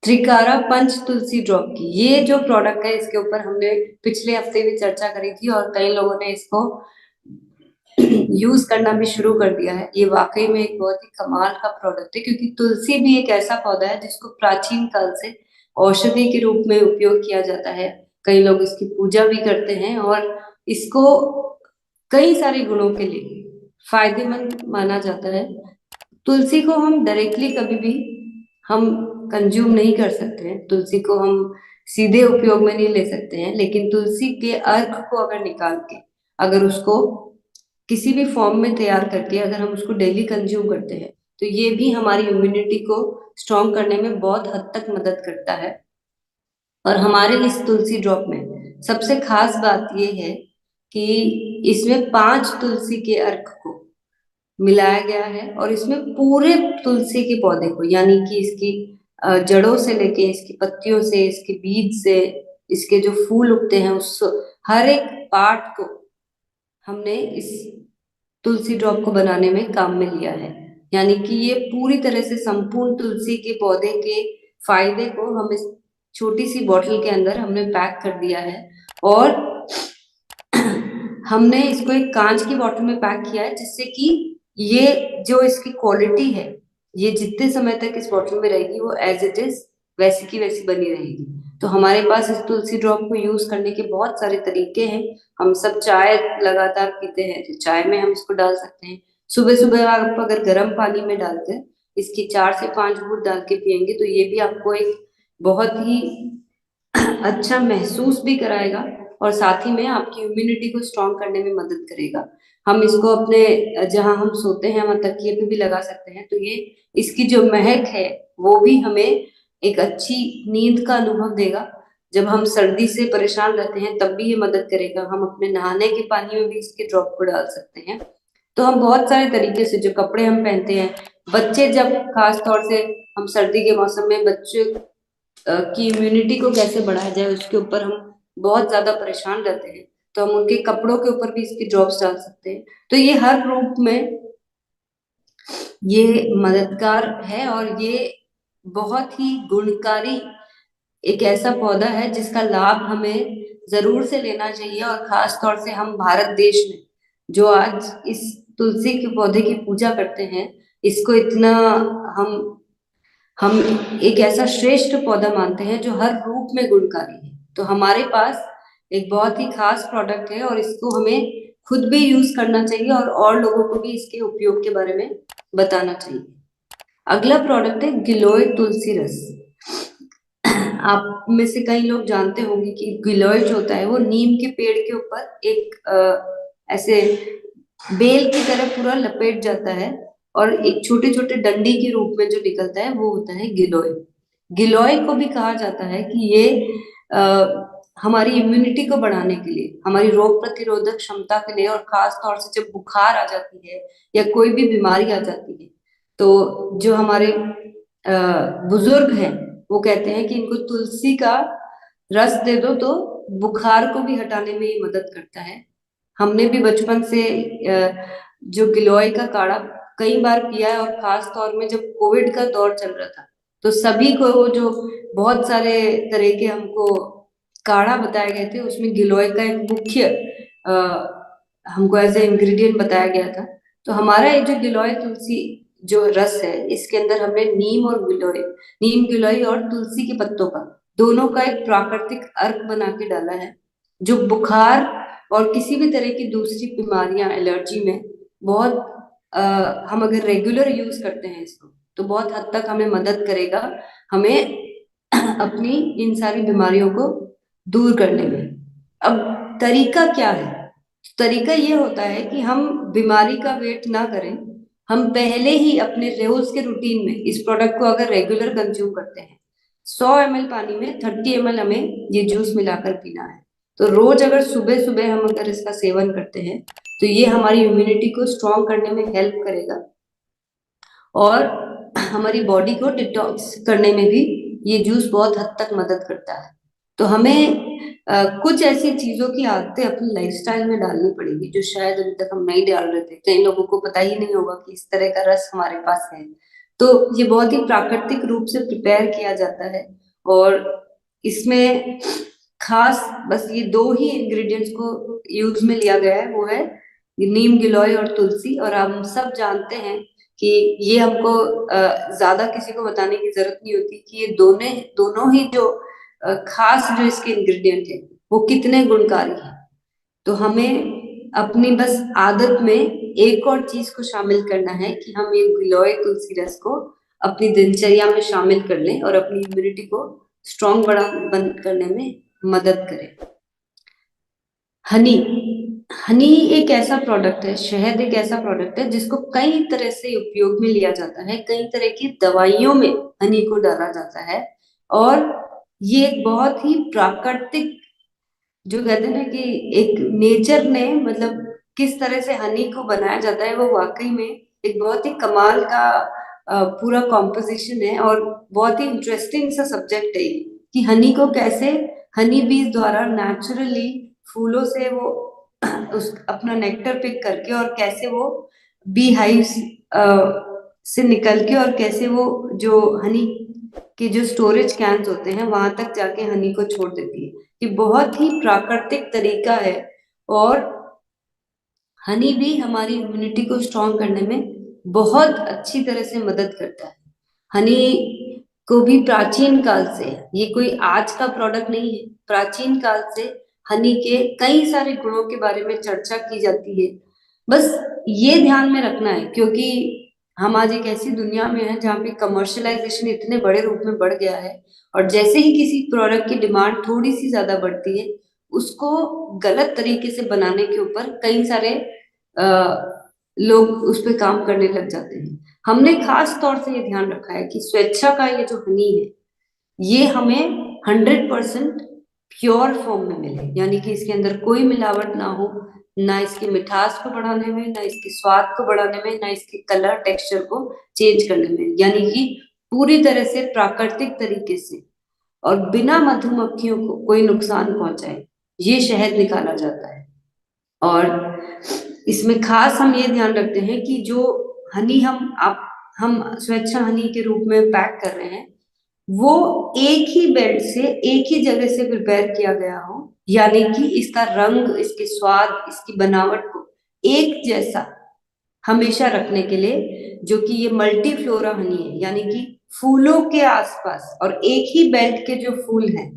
त्रिकारा पंच तुलसी drop की ये जो प्रोडक्ट है, इसके ऊपर हमने पिछले हफ्ते भी चर्चा करी थी और कई लोगों ने इसको यूज करना भी शुरू कर दिया है। ये वाकई में एक बहुत ही कमाल का प्रोडक्ट है, क्योंकि तुलसी भी एक ऐसा पौधा है जिसको प्राचीन काल से औषधि के रूप में उपयोग किया जाता है। कई लोग इसकी पूजा भी करते हैं और इसको कई सारे गुणों के लिए फायदेमंद माना जाता है। तुलसी को हम डायरेक्टली कभी भी हम कंज्यूम नहीं कर सकते हैं, तुलसी को हम सीधे उपयोग में नहीं ले सकते हैं, लेकिन तुलसी के अर्क को अगर निकाल के, अगर उसको किसी भी फॉर्म में तैयार करके अगर हम उसको डेली कंज्यूम करते हैं, तो ये भी हमारी इम्यूनिटी को स्ट्रॉन्ग करने में बहुत हद तक मदद करता है। और हमारे इस तुलसी ड्रॉप में सबसे खास बात यह है कि इसमें 5 तुलसी के अर्क को मिलाया गया है, और इसमें पूरे तुलसी के पौधे को, यानी कि इसकी जड़ों से लेके, इसकी पत्तियों से, इसके बीज से, इसके जो फूल उगते हैं, उस हर एक पार्ट को हमने इस तुलसी ड्रॉप को बनाने में काम में लिया है। यानी कि ये पूरी तरह से संपूर्ण तुलसी के पौधे के फायदे को हम इस छोटी सी बॉटल के अंदर हमने पैक कर दिया है। और हमने इसको एक कांच की बॉटल में पैक किया है, जिससे कि ये जो इसकी क्वालिटी है, ये जितने समय तक इस बॉटल में रहेगी वो एज इट इज वैसी की वैसी बनी रहेगी। तो हमारे पास इस तुलसी ड्रॉप को यूज करने के बहुत सारे तरीके हैं। हम सब चाय लगातार पीते हैं, तो चाय में हम इसको डाल सकते हैं। सुबह सुबह आप अगर गर्म पानी में डालकर इसकी 4 से 5 बूंद डाल के पियेंगे, तो ये भी आपको एक बहुत ही अच्छा महसूस भी कराएगा, और साथ ही में आपकी इम्यूनिटी को स्ट्रॉन्ग करने में मदद करेगा। हम इसको अपने जहां हम सोते हैं वहां तकिए पे भी लगा सकते हैं, तो ये इसकी जो महक है वो भी हमें एक अच्छी नींद का अनुभव देगा। जब हम सर्दी से परेशान रहते हैं तब भी ये मदद करेगा। हम अपने नहाने के पानी में भी इसके ड्रॉप को डाल सकते हैं। तो हम बहुत सारे तरीके से, जो कपड़े हम पहनते हैं, बच्चे जब खास तौर से, हम सर्दी के मौसम में बच्चे की इम्यूनिटी को कैसे बढ़ाया जाए उसके ऊपर हम बहुत ज्यादा परेशान रहते हैं, तो हम उनके कपड़ों के ऊपर भी इसकी ड्रॉप्स डाल सकते हैं। तो ये हर रूप में ये मददगार है, और ये बहुत ही गुणकारी एक ऐसा पौधा है जिसका लाभ हमें जरूर से लेना चाहिए। और खास तौर से हम भारत देश में जो आज इस तुलसी के पौधे की पूजा करते हैं, इसको इतना हम हम एक ऐसा श्रेष्ठ पौधा मानते हैं जो हर रूप में गुणकारी है। तो हमारे पास एक बहुत ही खास प्रोडक्ट है, और इसको हमें खुद भी यूज करना चाहिए और लोगों को भी इसके उपयोग के बारे में बताना चाहिए। अगला प्रोडक्ट है गिलोय तुलसी रस। आप में से कई लोग जानते होंगे कि गिलोय जो होता है वो नीम के पेड़ के ऊपर एक ऐसे बेल की तरह पूरा लपेट जाता है, और एक छोटे छोटे डंडी के रूप में जो निकलता है वो होता है गिलोय। गिलोय को भी कहा जाता है कि ये हमारी इम्यूनिटी को बढ़ाने के लिए, हमारी रोग प्रतिरोधक क्षमता के लिए, और खास तौर से जब बुखार आ जाती है या कोई भी बीमारी आ जाती है, तो जो हमारे बुजुर्ग हैं वो कहते हैं कि इनको तुलसी का रस दे दो तो बुखार को भी हटाने में ये मदद करता है। हमने भी बचपन से जो गिलोय का काढ़ा कई बार पिया है, और खास तौर में जब कोविड का दौर चल रहा था, तो सभी को वो जो बहुत सारे तरह के हमको काढ़ा बताए गए थे, उसमें गिलोय का एक मुख्य हमको एज ए इंग्रेडिएंट बताया गया था। तो हमारा ये जो गिलोय तुलसी जो रस है, इसके अंदर हमने नीम गिलोय और तुलसी के पत्तों का दोनों का एक प्राकृतिक अर्क बना के डाला है, जो बुखार और किसी भी तरह की दूसरी बीमारियां, एलर्जी में बहुत हम अगर रेगुलर यूज करते हैं इसको, तो बहुत हद तक हमें मदद करेगा, हमें अपनी इन सारी बीमारियों को दूर करने में। अब तरीका क्या है? तरीका ये होता है कि हम बीमारी का वेट ना करें, हम पहले ही अपने रोज के रूटीन में इस प्रोडक्ट को अगर रेगुलर कंज्यूम करते हैं, 100 ml पानी में 30 ml हमें ये जूस मिलाकर पीना है। तो रोज अगर सुबह सुबह हम अगर इसका सेवन करते हैं, तो ये हमारी इम्यूनिटी को स्ट्रॉन्ग करने में हेल्प करेगा, और हमारी बॉडी को डिटॉक्स करने में भी ये जूस बहुत हद तक मदद करता है। तो हमें कुछ ऐसी चीजों की आदतें अपनी लाइफस्टाइल में डालनी पड़ेगी जो शायद अभी तक हम नहीं डाल रहे थे। कई लोगों को पता ही नहीं होगा कि इस तरह का रस हमारे पास है। तो ये बहुत ही प्राकृतिक रूप से प्रिपेयर किया जाता है। और इसमें खास बस ये दो ही इंग्रेडिएंट्स को यूज में लिया गया है, वो है नीम गिलोय और तुलसी। और हम सब जानते हैं कि ये हमको ज्यादा किसी को बताने की जरूरत नहीं होती कि ये दोनों दोनों ही जो खास जो इसके इंग्रेडिएंट है वो कितने गुणकारी हैं। तो हमें अपनी बस आदत में एक और चीज को शामिल करना है कि हम ये गिलोय तुलसी रस को अपनी दिनचर्या में शामिल कर लें और अपनी इम्यूनिटी को स्ट्रांग बड़ा बंद करने में मदद करें। हनी हनी एक ऐसा प्रोडक्ट है, शहद एक ऐसा प्रोडक्ट है जिसको कई तरह से उपयोग में लिया जाता है, कई तरह की दवाइयों में हनी को डाला जाता है। और ये एक बहुत ही प्राकृतिक, जो कहते हैं ना कि एक नेचर ने मतलब किस तरह से हनी को बनाया जाता है, वो वाकई में एक बहुत ही कमाल का पूरा कॉम्पोजिशन है। और बहुत ही इंटरेस्टिंग सा सब्जेक्ट है ये, कि हनी को कैसे हनी बीज द्वारा नेचुरली फूलों से वो उस अपना नेक्टर पिक करके, और कैसे वो बी हाइव्स से निकल के, और कैसे वो जो हनी के जो स्टोरेज कैंस होते हैं वहां तक जाके हनी को छोड़ देती है। ये बहुत ही प्राकृतिक तरीका है। और हनी भी हमारी इम्यूनिटी को स्ट्रांग करने में बहुत अच्छी तरह से मदद करता है। हनी को भी प्राचीन काल से, ये कोई आज का प्रोडक्ट नहीं है, प्राचीन काल से हनी के कई सारे गुणों के बारे में चर्चा की जाती है। बस ये ध्यान में रखना है, क्योंकि हम आज एक ऐसी दुनिया में हैं जहाँ पे कमर्शलाइजेशन इतने बड़े रूप में बढ़ गया है। और जैसे ही किसी प्रोडक्ट की डिमांड थोड़ी सी ज्यादा बढ़ती है, उसको गलत तरीके से बनाने के ऊपर कई सारे लोग उस पर काम करने लग जाते हैं। हमने खास तौर से ये ध्यान रखा है कि स्वेच्छा का ये जो हनी है, ये हमें 100% प्योर फॉर्म में मिले, यानी कि इसके अंदर कोई मिलावट ना हो, ना इसकी मिठास को बढ़ाने में, ना इसके स्वाद को बढ़ाने में, ना इसके कलर टेक्सचर को चेंज करने में, यानी कि पूरी तरह से प्राकृतिक तरीके से और बिना मधुमक्खियों को कोई नुकसान पहुंचाए ये शहद निकाला जाता है। और इसमें खास हम ये ध्यान रखते हैं कि जो हनी हम स्वेच्छा हनी के रूप में पैक कर रहे हैं, वो एक ही बेल्ट से एक ही जगह से प्रिपेयर किया गया हो, यानी कि इसका रंग, इसके स्वाद, इसकी बनावट को एक जैसा हमेशा रखने के लिए, जो कि ये मल्टी फ्लोरा हनी है, यानी कि फूलों के आसपास और एक ही बेल्ट के जो फूल हैं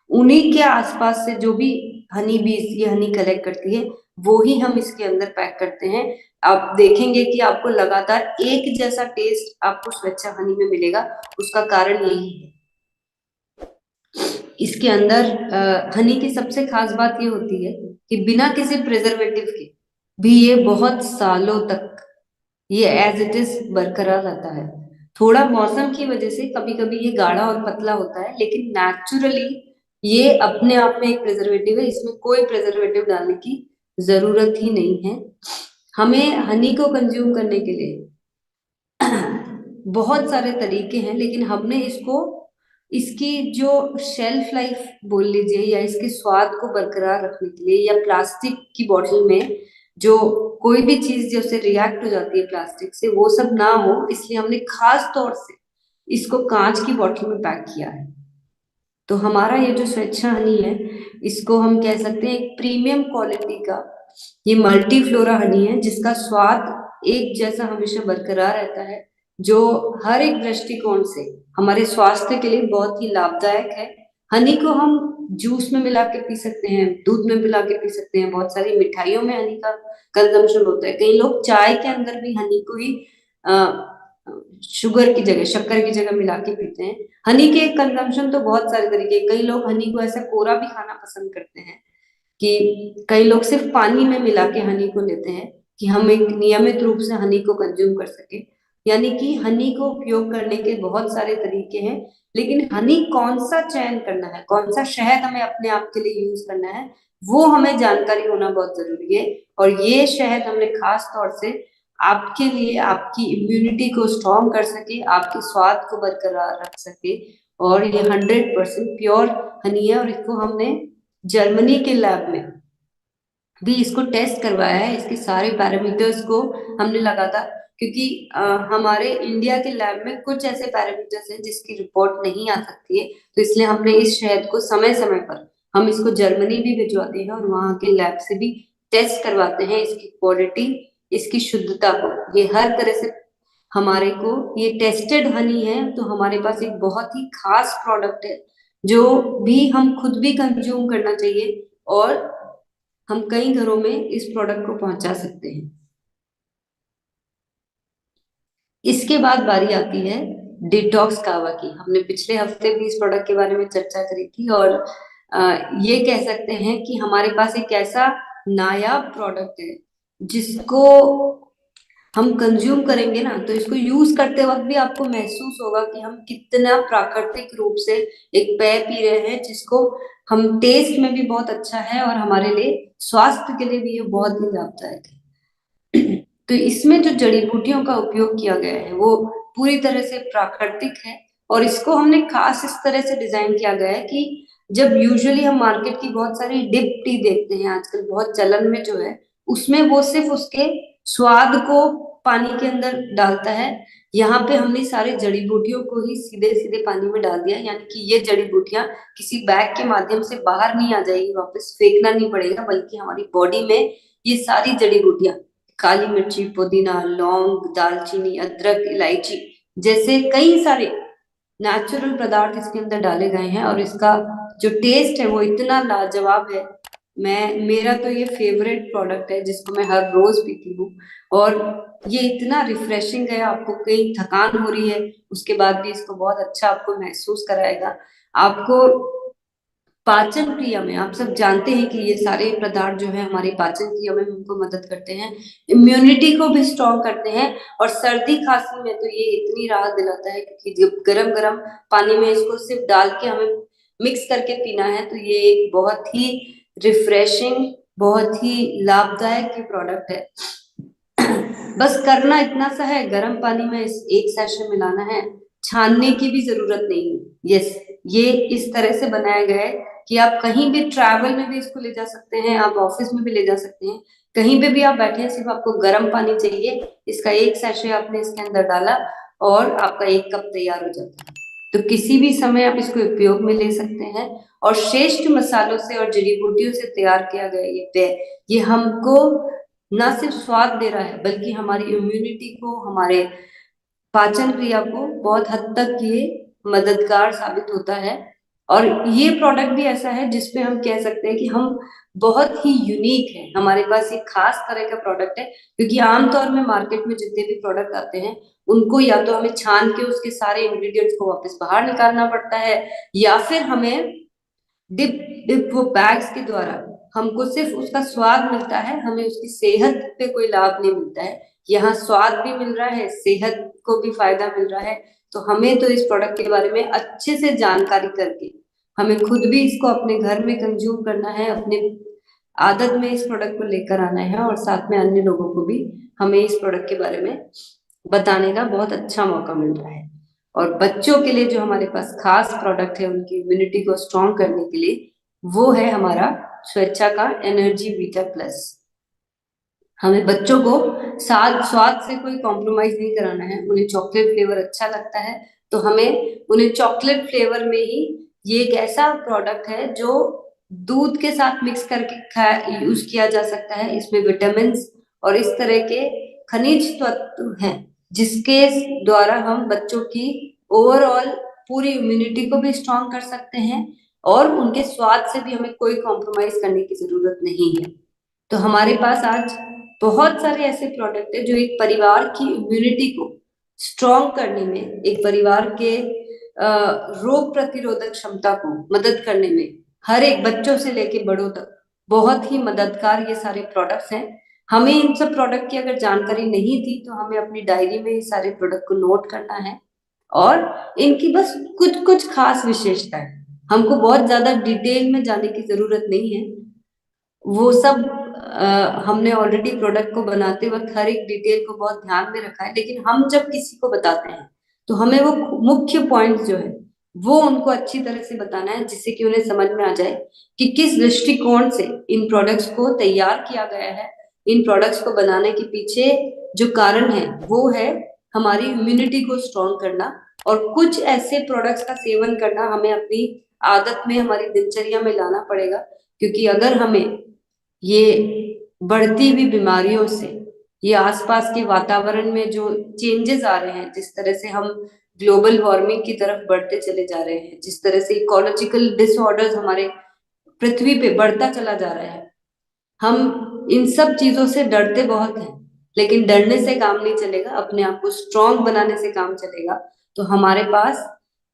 उन्हीं के आसपास से जो भी हनी बीज ये हनी कलेक्ट करती है, वो ही हम इसके अंदर पैक करते हैं। आप देखेंगे कि आपको लगातार एक जैसा टेस्ट आपको स्वेच्छा हनी में मिलेगा। उसका कारण यही है। इसके अंदर हनी की सबसे खास बात ये होती है कि बिना किसी प्रिजर्वेटिव के भी ये बहुत सालों तक ये एज इट इज बरकरार रहता है। थोड़ा मौसम की वजह से कभी कभी ये गाढ़ा और पतला होता है, लेकिन नेचुरली ये अपने आप में एक प्रिजर्वेटिव है, इसमें कोई प्रिजर्वेटिव डालने की जरूरत ही नहीं है। हमें हनी को कंज्यूम करने के लिए बहुत सारे तरीके हैं, लेकिन हमने इसको इसकी जो शेल्फ लाइफ बोल लीजिए, या इसके स्वाद को बरकरार रखने के लिए, या प्लास्टिक की बोतल में जो कोई भी चीज जो से रिएक्ट हो जाती है प्लास्टिक से, वो सब ना हो, इसलिए हमने खास तौर से इसको कांच की बोतल में पैक किया है। तो हमारा ये जो स्वेच्छा हनी है, इसको हम कह सकते हैं एक प्रीमियम क्वालिटी का ये मल्टी फ्लोरा हनी है, जिसका स्वाद एक जैसा हमेशा बरकरार रहता है, जो हर एक दृष्टिकोण से हमारे स्वास्थ्य के लिए बहुत ही लाभदायक है। हनी को हम जूस में मिला के पी सकते हैं, दूध में मिला के पी सकते हैं, बहुत सारी मिठाइयों में हनी का कंजम्पशन होता है। कई लोग चाय के अंदर भी हनी को ही शुगर की जगह, शक्कर की जगह मिला के पीते हैं। हनी के कंजम्पशन तो बहुत सारे तरीके, कई लोग हनी को ऐसा कोरा भी खाना पसंद करते हैं, कि कई लोग सिर्फ पानी में मिला के हनी को लेते हैं, कि हम एक नियमित रूप से हनी को कंज्यूम कर सके। यानी कि हनी को उपयोग करने के बहुत सारे तरीके हैं, लेकिन हनी कौन सा चयन करना है, कौन सा शहद हमें अपने आप के लिए यूज करना है, वो हमें जानकारी होना बहुत जरूरी है। और ये शहद हमने खास तौर से आपके लिए आपकी इम्यूनिटी को स्ट्रॉन्ग कर सके, आपके स्वाद को बरकरार रख सके। और ये 100% प्योर हनी है, और इसको हमने जर्मनी के लैब में भी इसको टेस्ट करवाया है। इसके सारे पैरामीटर्स को हमने लगातार क्योंकि हमारे इंडिया के लैब में कुछ ऐसे पैरामीटर्स हैं जिसकी रिपोर्ट नहीं आ सकती है, तो इसलिए हमने इस शहद को समय समय पर हम इसको जर्मनी भी भिजवाते हैं और वहां के लैब से भी टेस्ट करवाते हैं इसकी क्वालिटी, इसकी शुद्धता को। ये हर तरह से हमारे को ये टेस्टेड हनी है, तो हमारे पास एक बहुत ही खास प्रोडक्ट है जो भी हम खुद भी कंज्यूम करना चाहिए, और हम कई घरों में इस प्रोडक्ट को पहुंचा सकते हैं। इसके बाद बारी आती है डिटॉक्स कावा की। हमने पिछले हफ्ते भी इस प्रोडक्ट के बारे में चर्चा करी थी, और ये कह सकते हैं कि हमारे पास एक ऐसा नायाब प्रोडक्ट है जिसको हम कंज्यूम करेंगे ना, तो इसको यूज करते वक्त भी आपको महसूस होगा कि हम कितना प्राकृतिक रूप से एक पेय पी रहे हैं, जिसको हम टेस्ट में भी बहुत अच्छा है और हमारे लिए स्वास्थ्य के लिए भी ये बहुत ही लाभदायक है। तो इसमें जो जड़ी बूटियों का उपयोग किया गया है वो पूरी तरह से प्राकृतिक है, और इसको हमने खास इस तरह से डिजाइन किया गया है कि जब यूजुअली हम मार्केट की बहुत सारी डिप टी देखते हैं आजकल बहुत चलन में जो है, उसमें वो सिर्फ उसके स्वाद को पानी के अंदर डालता है। यहाँ पे हमने सारे जड़ी बूटियों को ही सीधे सीधे पानी में डाल दिया, यानी कि ये जड़ी बूटियां किसी बैग के माध्यम से बाहर नहीं आ जाएगी, वापस फेंकना नहीं पड़ेगा, बल्कि हमारी बॉडी में ये सारी जड़ी बूटियां, काली मिर्ची, पुदीना, लौंग, दालचीनी, अदरक, इलायची जैसे कई सारे नेचुरल पदार्थ इसके अंदर डाले गए हैं, और इसका जो टेस्ट है वो इतना लाजवाब है। मेरा तो ये फेवरेट प्रोडक्ट है जिसको मैं हर रोज पीती हूँ, और ये इतना रिफ्रेशिंग है, आपको कहीं थकान हो रही है उसके बाद भी इसको बहुत अच्छा आपको महसूस कराएगा। आपको पाचन क्रिया में, आप सब जानते हैं कि ये सारे पदार्थ जो है हमारी पाचन क्रिया में हमको मदद करते हैं, इम्यूनिटी को भी स्ट्रॉन्ग करते हैं, और सर्दी खांसी में तो ये इतनी राहत दिलाता है, क्योंकि जब गरम गरम पानी में इसको सिर्फ डाल के हमें मिक्स करके पीना है, तो ये एक बहुत ही रिफ्रेशिंग, बहुत ही लाभदायक ये प्रोडक्ट है। बस करना इतना सा है, गर्म पानी में इस एक सैशे मिलाना है, छानने की भी जरूरत नहीं है। यस, ये इस तरह से बनाया गया है कि आप कहीं भी ट्रैवल में भी इसको ले जा सकते हैं, आप ऑफिस में भी ले जा सकते हैं, कहीं पे भी आप बैठे हैं, सिर्फ आपको गर्म पानी चाहिए, इसका एक सैशे आपने इसके अंदर डाला और आपका एक कप तैयार हो जाता है। तो किसी भी समय आप इसको उपयोग में ले सकते हैं, और श्रेष्ठ मसालों से और जड़ी बूटियों से तैयार किया गया ये पेय, ये हमको ना सिर्फ स्वाद दे रहा है, बल्कि हमारी इम्यूनिटी को, हमारे पाचन क्रिया को बहुत हद तक ये मददगार साबित होता है। और ये प्रोडक्ट भी ऐसा है जिसपे हम कह सकते हैं कि हम बहुत ही यूनिक है, हमारे पास एक खास तरह का प्रोडक्ट है, क्योंकि आमतौर में मार्केट में जितने भी प्रोडक्ट आते हैं उनको या तो हमें छान के उसके सारे इंग्रेडिएंट्स को वापस बाहर निकालना पड़ता है, या फिर हमें डिप डिप वो बैग्स के द्वारा हमको सिर्फ उसका स्वाद मिलता है, हमें उसकी सेहत पे कोई लाभ नहीं मिलता है। यहाँ स्वाद भी मिल रहा है, सेहत को भी फायदा मिल रहा है। तो हमें तो इस प्रोडक्ट के बारे में अच्छे से जानकारी करके हमें खुद भी इसको अपने घर में कंज्यूम करना है, अपने आदत में इस प्रोडक्ट को लेकर आना है, और साथ में अन्य लोगों को भी हमें इस प्रोडक्ट के बारे में बताने का बहुत अच्छा मौका मिल रहा है। और बच्चों के लिए जो हमारे पास खास प्रोडक्ट है उनकी इम्यूनिटी को स्ट्रॉन्ग करने के लिए, वो है हमारा स्वेच्छा का एनर्जी वीटा प्लस। हमें बच्चों को स्वाद स्वाद से कोई कॉम्प्रोमाइज नहीं कराना है, उन्हें चॉकलेट फ्लेवर अच्छा लगता है, तो हमें उन्हें चॉकलेट फ्लेवर में ही, ये एक ऐसा प्रोडक्ट है जो दूध के साथ मिक्स करके यूज किया जा सकता है। इसमें विटामिन और इस तरह के खनिज तत्व हैं जिसके द्वारा हम बच्चों की ओवरऑल पूरी इम्यूनिटी को भी स्ट्रॉन्ग कर सकते हैं, और उनके स्वाद से भी हमें कोई कॉम्प्रोमाइज करने की जरूरत नहीं है। तो हमारे पास आज बहुत सारे ऐसे प्रोडक्ट है जो एक परिवार की इम्यूनिटी को स्ट्रॉन्ग करने में, एक परिवार के रोग प्रतिरोधक क्षमता को मदद करने में, हर एक बच्चों से लेके बड़ों तक बहुत ही मददगार ये सारे प्रोडक्ट्स हैं। हमें इन सब प्रोडक्ट की अगर जानकारी नहीं थी तो हमें अपनी डायरी में ये सारे प्रोडक्ट को नोट करना है, और इनकी बस कुछ कुछ खास विशेषता है, हमको बहुत ज्यादा डिटेल में जाने की जरूरत नहीं है। वो सब हमने ऑलरेडी प्रोडक्ट को बनाते वक्त हर एक डिटेल को बहुत ध्यान में रखा है, लेकिन हम जब किसी को बताते हैं तो हमें वो मुख्य पॉइंट जो है वो उनको अच्छी तरह से बताना है, जिससे कि उन्हें समझ में आ जाए कि किस दृष्टिकोण से इन प्रोडक्ट्स को तैयार किया गया है, इन प्रोडक्ट्स को बनाने के पीछे जो कारण है वो है हमारी इम्यूनिटी को स्ट्रॉन्ग करना, और कुछ ऐसे प्रोडक्ट्स का सेवन करना हमें अपनी आदत में, हमारी दिनचर्या में लाना पड़ेगा। क्योंकि अगर हमें ये बढ़ती हुई बीमारियों से, ये आसपास के वातावरण में जो चेंजेस आ रहे हैं, जिस तरह से हम ग्लोबल वार्मिंग की तरफ बढ़ते चले जा रहे हैं, जिस तरह से इकोलॉजिकल डिसऑर्डर्स हमारे पृथ्वी पे बढ़ता चला जा रहा है, हम इन सब चीजों से डरते बहुत हैं। लेकिन डरने से काम नहीं चलेगा, अपने आप को स्ट्रांग बनाने से काम चलेगा। तो हमारे पास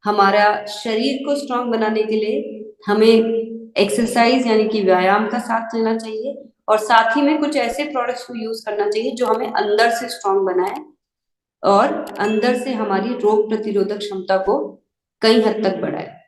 हमारा शरीर को स्ट्रांग बनाने के लिए हमें एक्सरसाइज यानी कि व्यायाम का साथ लेना चाहिए, और साथ ही में कुछ ऐसे प्रोडक्ट्स को यूज करना चाहिए जो हमें अंदर से स्ट्रांग बनाए और अंदर से हमारी रोग प्रतिरोधक क्षमता को कई हद तक बढ़ाए।